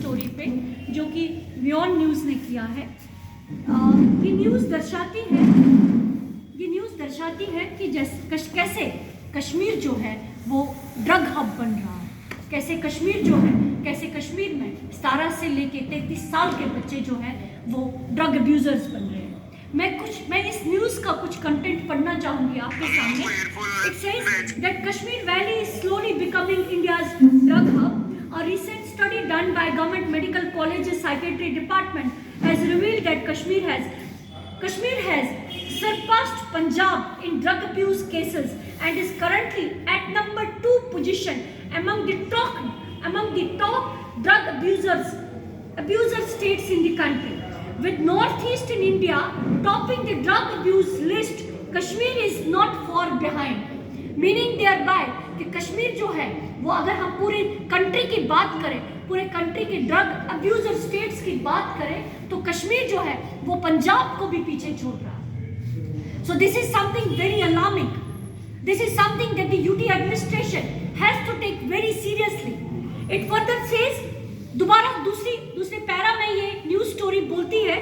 Story पे जो कि व्योन न्यूज़ ने किया है। ये न्यूज़ दर्शाती है कि कैसे कश्मीर जो है वो ड्रग हब बन रहा है, कैसे कश्मीर जो है, कैसे कश्मीर में 17 से लेके 33 साल के बच्चे जो हैं वो ड्रग अब्यूजर्स बन रहे हैं। मैं इस न्यूज़ का कुछ कंटेंट पढ़ना चाहूँगी आपके सामने। It says that Kashmir valley is slowly becoming India's drug hub. A recent study done by Government Medical College's Psychiatry Department has revealed that Kashmir has surpassed Punjab in drug abuse cases and is currently at number 2 position among the top drug abuser states in the country. With northeastern India topping the drug abuse list, Kashmir is not far behind. Meaning thereby कि कश्मीर जो है वो, अगर हम पूरी country की बात करें, पूरे कंट्री के ड्रग अब्यूजर स्टेट्स की बात करें, तो कश्मीर जो है वो पंजाब को भी पीछे छोड़ रहा है। So this is something very alarming. This is something that the UT administration has to take very seriously. It further says, दोबारा दूसरे पैरा में ये न्यूज स्टोरी बोलती है,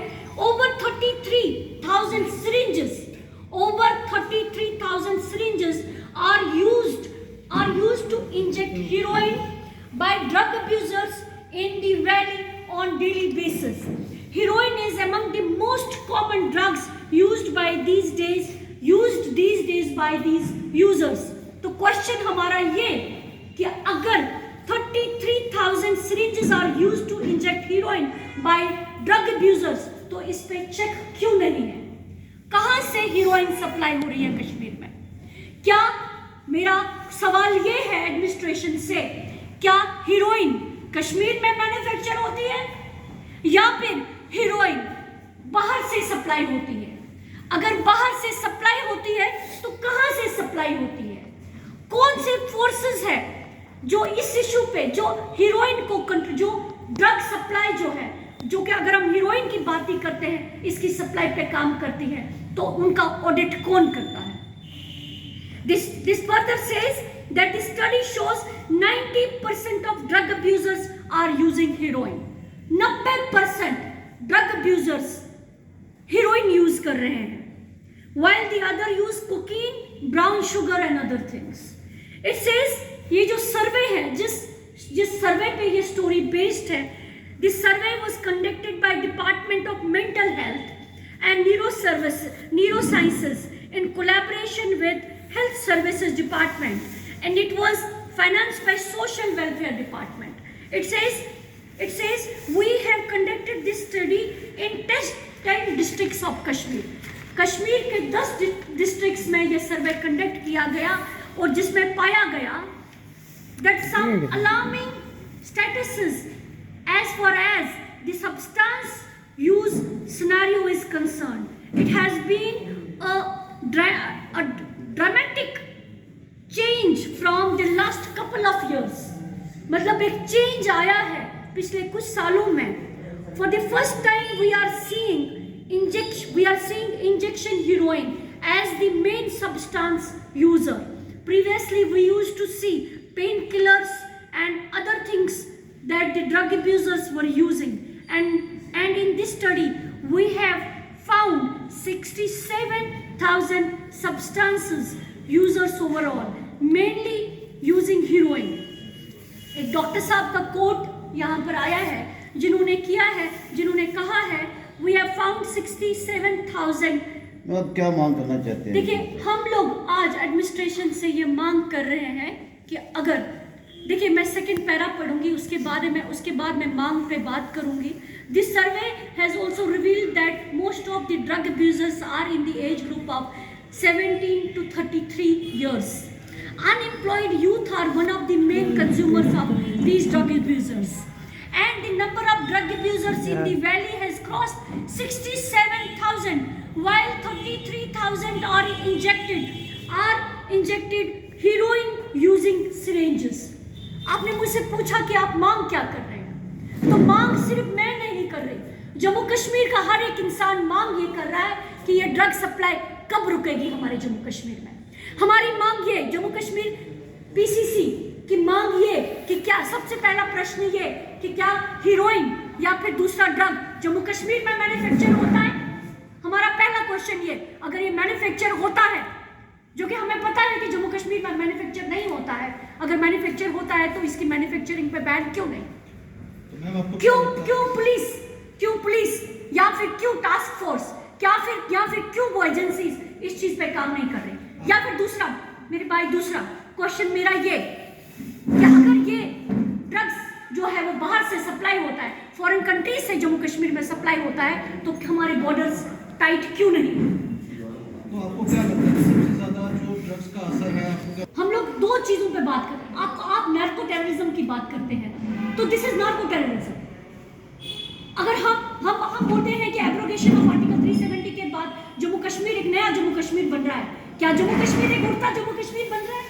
over 33,000 syringes are used to inject heroin by drug abusers in the valley on daily basis. Heroin is among the most common drugs used these days by these users. तो question हमारा ये कि अगर 33,000 syringes are used to inject heroin by drug abusers, तो इस पे check क्यों नहीं है? कहां से हीरोइन सप्लाई हो रही है कश्मीर में? क्या, मेरा सवाल ये है एडमिनिस्ट्रेशन से, क्या हीरोइन कश्मीर में मैन्युफैक्चर होती है या फिर हीरोइन बाहर से सप्लाई होती है? अगर बाहर से सप्लाई होती है तो कहां से सप्लाई होती है? कौन से फोर्सेस है जो इस इशू पे, जो हीरोइन को, जो ड्रग सप्लाई जो है, जो कि अगर हम हीरोइन की बात ही करते हैं, इसकी सप्लाई पे काम करती है, तो उनका ऑडिट कौन करता है? This further says that the study shows 90% of drug abusers are using heroin. 90% drug abusers heroin use कर रहे हैं, while the other use cocaine, brown sugar and other things. It says, ये जो सर्वे है, जिस सर्वे पे ये स्टोरी बेस्ड है, this survey was conducted by Department of Mental Health and Neurosciences in collaboration with Health Services Department, and it was financed by Social Welfare Department. It says we have conducted this study in 10 districts of Kashmir. Kashmir के 10 districts में ये survey conduct किया गया और जिसमें पाया गया that some alarming statuses as far as the substance use scenario is concerned. It has been a dramatic change from the last couple of years. मतलब एक चेंज आया है पिछले कुछ सालों में. For the first time we are seeing injection heroin as the main substance user. Previously we used to see painkillers and other things that the drug abusers were using, and in this study we have found 67,000 substances users overall, mainly using heroin. एक doctor साहब का coat यहाँ पर आया है, जिन्होंने कहा है we have found 67,000. आप क्या मांग करना चाहते हैं? देखिए, हम लोग आज एडमिनिस्ट्रेशन से ये मांग कर रहे हैं कि अगर, देखिए मैं सेकंड पैरा पढ़ूंगी, उसके बाद मैं मांग पे बात करूंगी. This survey has also revealed that most of the drug abusers are in the age group of 17 to 33 years. Unemployed youth are one of the main consumers of these drug abusers, and the number of drug abusers in the valley has crossed 67,000, while 33,000 are injected heroin using syringes. आपने मुझसे पूछा कि आप मांग क्या कर रहे हैं, तो मांग सिर्फ मैं नहीं कर रही, जम्मू कश्मीर का हर एक इंसान मांग ये कर रहा है कि ये ड्रग सप्लाई कब रुकेगी हमारे जम्मू कश्मीर में. हमारी मांग ये, जम्मू कश्मीर PCC कि मांग ये कि क्या, सबसे पहला प्रश्न ये कि क्या हीरोइन या फिर दूसरा ड्रग जम्मू कश्मीर में मैन्युफैक्चर होता है? हमारा पहला क्वेश्चन ये, अगर ये मैन्युफैक्चर होता है, जो कि हमें पता है कि जम्मू कश्मीर में मैन्युफैक्चर नहीं होता है, अगर मैन्युफैक्चर होता है तो इसकी मैन्युफैक्चरिंग पे बैन क्यों नहीं? क्यों पुलिस या फिर क्यों टास्क फोर्स या फिर क्यों वो एजेंसीज इस चीज पे काम नहीं कर रही? या फिर दूसरा मेरे भाई, दूसरा क्वेश्चन मेरा ये कि अगर ये ड्रग्स जो है वो बाहर से सप्लाई होता है, फॉरेन कंट्रीज से जम्मू कश्मीर में सप्लाई होता है, तो हमारे बॉर्डर्स टाइट क्यों नहीं? तो आपको क्या लगता है सबसे ज्यादा जो ड्रग्स का असर है आपको क्या? हम लोग दो चीजों पे बात कर रहे हैं। आप नार्को टेररिज्म की बात करते हैं, तो दिस इज नार्को टेररिज्म। अगर हम बोलते हैं कि एब्रोगेशन ऑफ आर्टिकल 370 के बाद जम्मू कश्मीर एक नया जम्मू कश्मीर बन रहा है, क्या जम्मू कश्मीर एक उड़ता जम्मू कश्मीर बन रहा है?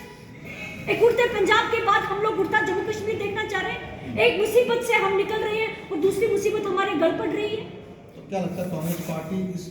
एक उड़ते पंजाब के बाद हम लोग उड़ता जम्मू कश्मीर देखना चाह रहे हैं? एक मुसीबत से हम निकल रहे हैं और दूसरी मुसीबत हमारे गल पड़ रही है। तो क्या लगता है कांग्रेस पार्टी इस